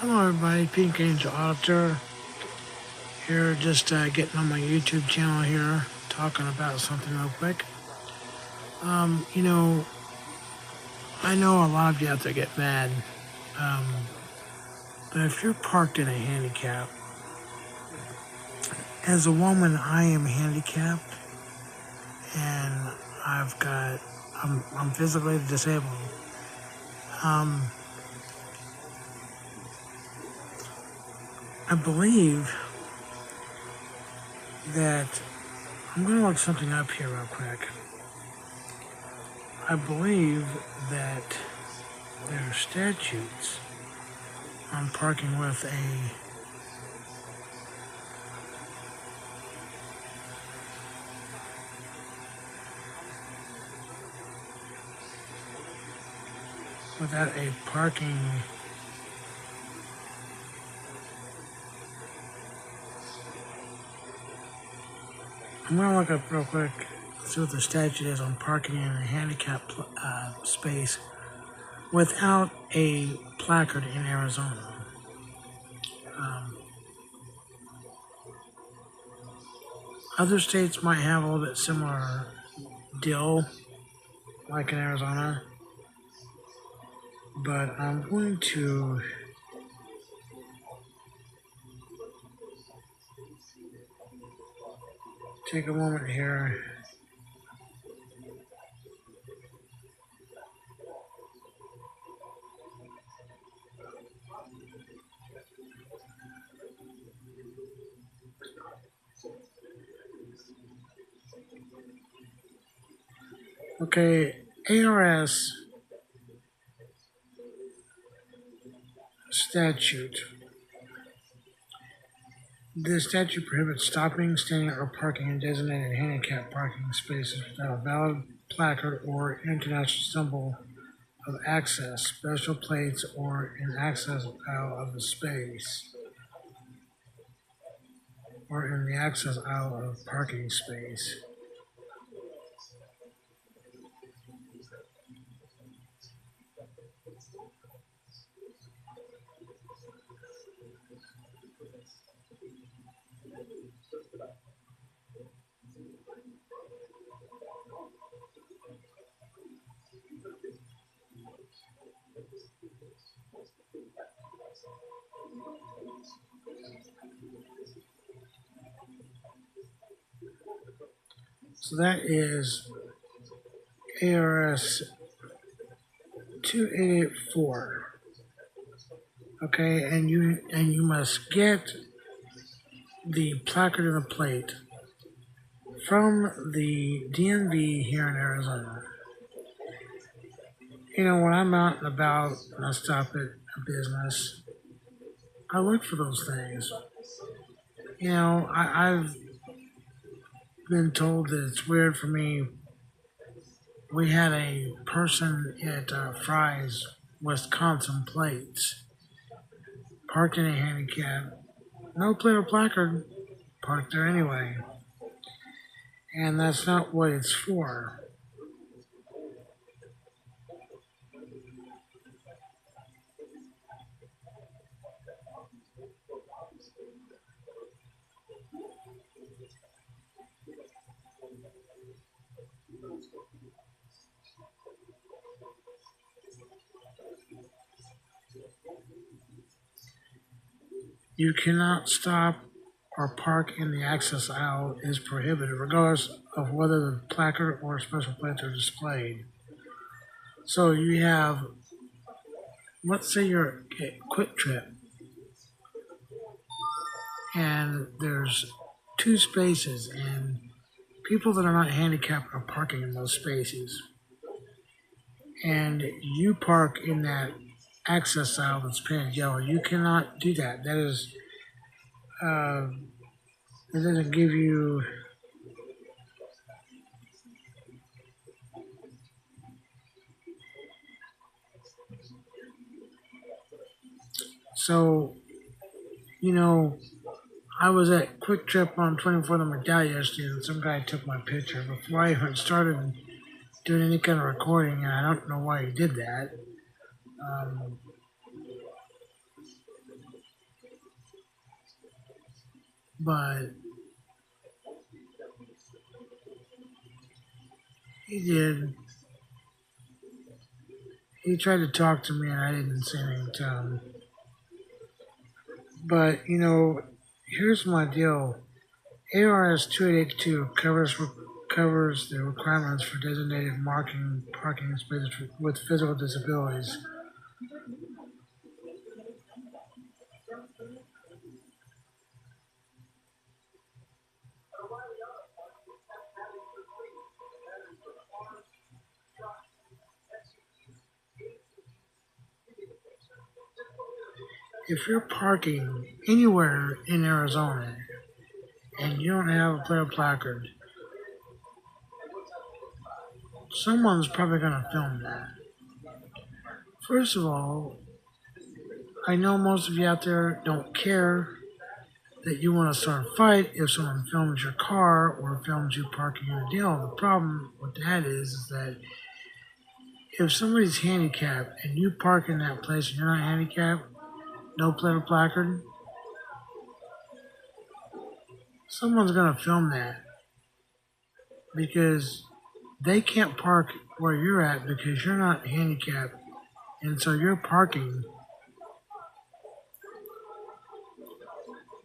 Hello everybody, Pink Angel Auditor here, just getting on my YouTube channel here, talking about something real quick. You know, I know a lot of you out there get mad, but if you're parked in a handicap, as a woman, I am handicapped, and I'm physically disabled. I believe that, I'm going to look something up here real quick. I believe that there are statutes on parking without a parking. I'm going to look up real quick, see what the statute is on parking in a handicap space without a placard in Arizona. Other states might have a little bit similar deal, like in Arizona, but I'm going to take a moment here. Okay, ARS statute. This statute prohibits stopping, standing, or parking in designated handicap parking spaces without a valid placard or international symbol of access, special plates, or an access aisle of the space, or in the access aisle of parking space. So that is ARS 2884. Okay, and you must get the placard and the plate from the DMV here in Arizona. You know, when I'm out and about and I stop at a business, I look for those things. You know, I've been told that it's weird for me. We had a person at Fry's Wisconsin plates parked in a handicap, no plate or placard, parked there anyway. And that's not what it's for. You cannot stop or park in the access aisle is prohibited, regardless of whether the placard or special plates are displayed. So you have, let's say you're at Quick Trip, and there's two spaces, and people that are not handicapped are parking in those spaces. And you park in that access aisle that's painted yellow. You cannot do that. That is, it doesn't give you. So, you know, I was at Quick Trip on 24th and McDowell yesterday, and some guy took my picture before I even started doing any kind of recording, and I don't know why he did that. but he did. He tried to talk to me, and I didn't say anything to him. But here's my deal. ARS 2882 covers the requirements for designated parking spaces with physical disabilities. If you're parking anywhere in Arizona and you don't have a player placard, someone's probably going to film that. First of all, I know most of you out there don't care that you want to start a fight if someone films your car or films you parking in a deal. The problem with that is that if somebody's handicapped and you park in that place and you're not handicapped, no player placard, someone's going to film that because they can't park where you're at because you're not handicapped, and so you're parking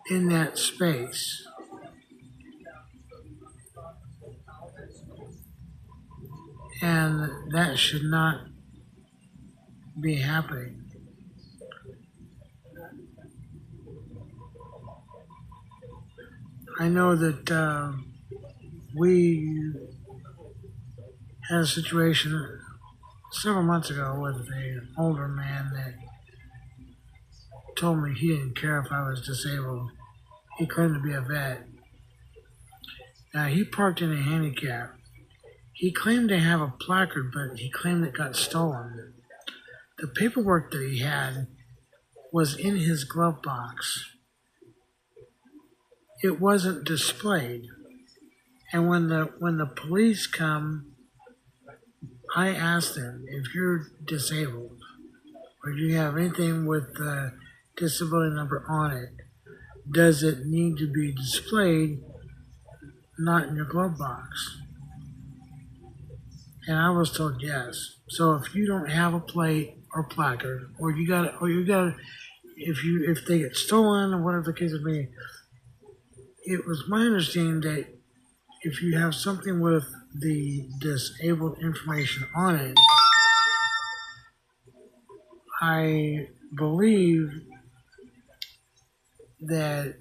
in that space. And that should not be happening. I know that we had a situation several months ago with an older man that told me he didn't care if I was disabled. He claimed to be a vet. Now, he parked in a handicap. He claimed to have a placard, but he claimed it got stolen. The paperwork that he had was in his glove box. It wasn't displayed. And when the police come, I asked them, if you're disabled or you have anything with the disability number on it, does it need to be displayed, not in your glove box? And I was told yes. So if you don't have a plate or placard, or you got if they get stolen or whatever the case may be, it was my understanding that if you have something with the disabled information on it, I believe that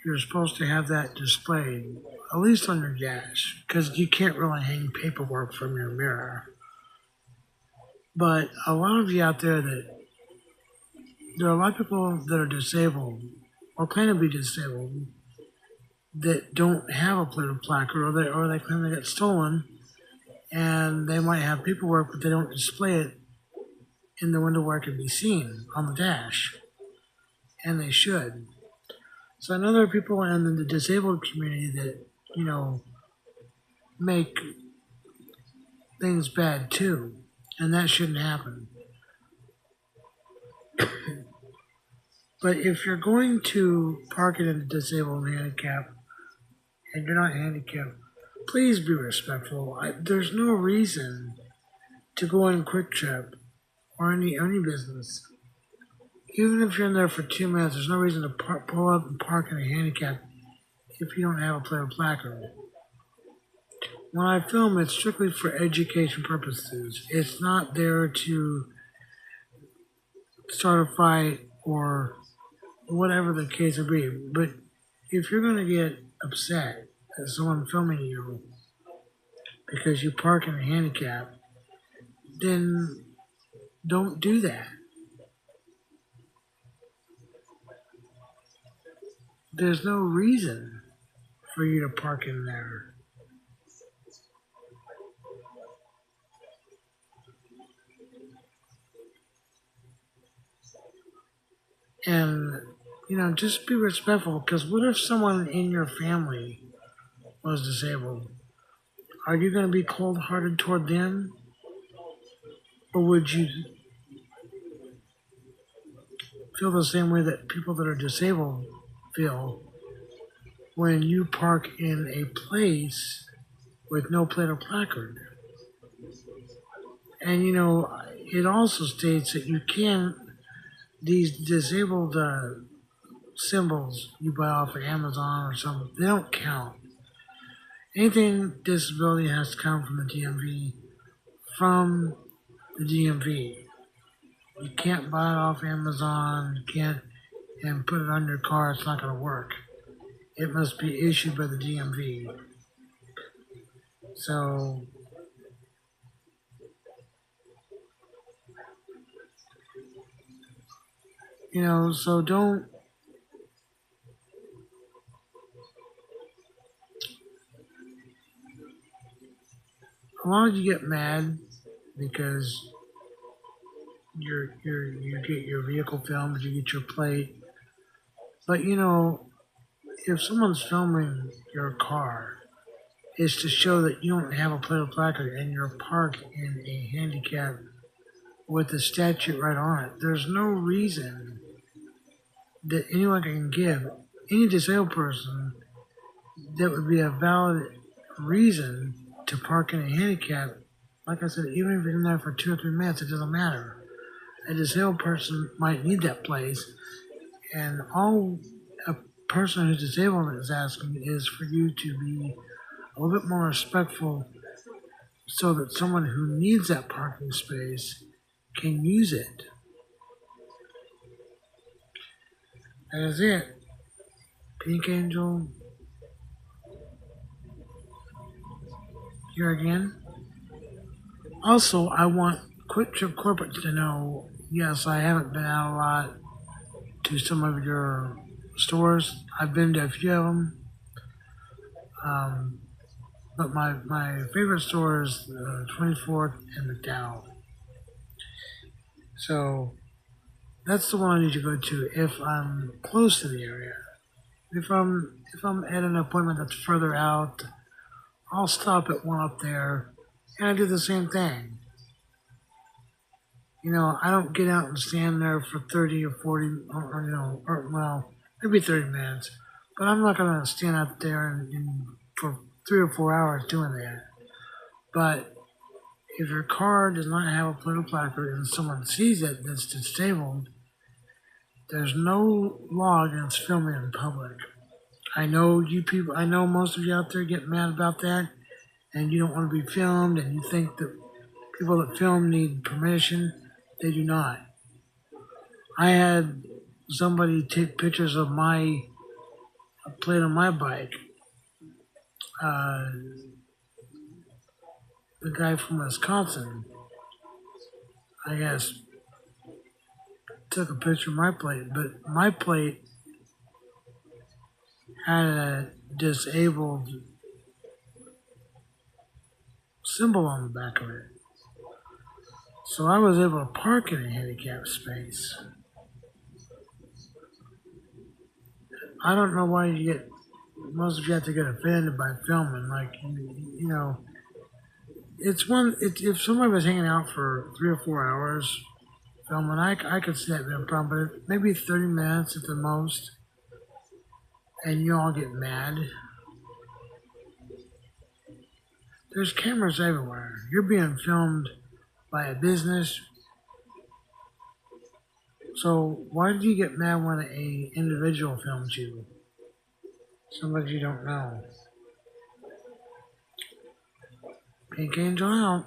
you're supposed to have that displayed, at least on your dash, because you can't really hang paperwork from your mirror. But a lot of you out there there are a lot of people that are disabled or claim to be disabled that don't have a plated placard, or they claim they got stolen, and they might have paperwork, but they don't display it in the window where it can be seen on the dash, and they should. So I know there are people in the disabled community that make things bad too, and that shouldn't happen. But if you're going to park it in a disabled and handicap, and you're not handicapped, please be respectful. There's no reason to go in Quick Trip or any business. Even if you're in there for 2 minutes, there's no reason to pull up and park in a handicap if you don't have a player placard. When I film, it's strictly for education purposes. It's not there to start a fight or whatever the case may be. But if you're going to get upset at someone filming you because you park in a handicap, then don't do that. There's no reason for you to park in there. And, just be respectful, because what if someone in your family was disabled? Are you going to be cold-hearted toward them? Or would you feel the same way that people that are disabled feel when you park in a place with no plate or placard. And it also states that you can, these disabled symbols you buy off of Amazon or something, they don't count. Anything disability has to come from the DMV, from the DMV. You can't buy it off Amazon, you can't, and put it on your car, it's not going to work. It must be issued by the DMV. So, so don't, as long as you get mad because you get your vehicle filmed, you get your plate. But if someone's filming your car, it's to show that you don't have a plate or placard and you're parked in a handicap with the statute right on it. There's no reason that anyone can give any disabled person that would be a valid reason to park in a handicap. Like I said, even if you're in there for 2 or 3 minutes, it doesn't matter. A disabled person might need that place, and all a person who's disabled is asking is for you to be a little bit more respectful so that someone who needs that parking space can use it. That is it. Pink Angel, here again. Also, I want Quick Trip Corporate to know, yes, I haven't been out a lot to some of your stores. I've been to a few of them. But my favorite store is 24th and McDowell. So that's the one I need to go to if I'm close to the area. If I'm at an appointment that's further out, I'll stop at one up there and I do the same thing. I don't get out and stand there for 30 or 40 or well, maybe 30 minutes. But I'm not going to stand out there and for 3 or 4 hours doing that. But if your car does not have a plate or placard and someone sees it that's disabled, there's no law against filming in public. I know most of you out there get mad about that, and you don't want to be filmed, and you think that people that film need permission. They do not. I had somebody take pictures of my plate on my bike. The guy from Wisconsin, I guess, took a picture of my plate, but my plate had a disabled symbol on the back of it. So I was able to park in a handicapped space. I don't know why most of you have to get offended by filming. Like, if somebody was hanging out for 3 or 4 hours filming, I could see that being a problem, but maybe 30 minutes at the most, and you all get mad. There's cameras everywhere. You're being filmed by a business. So why do you get mad when an individual films you? Somebody you don't know. Pink Angel out.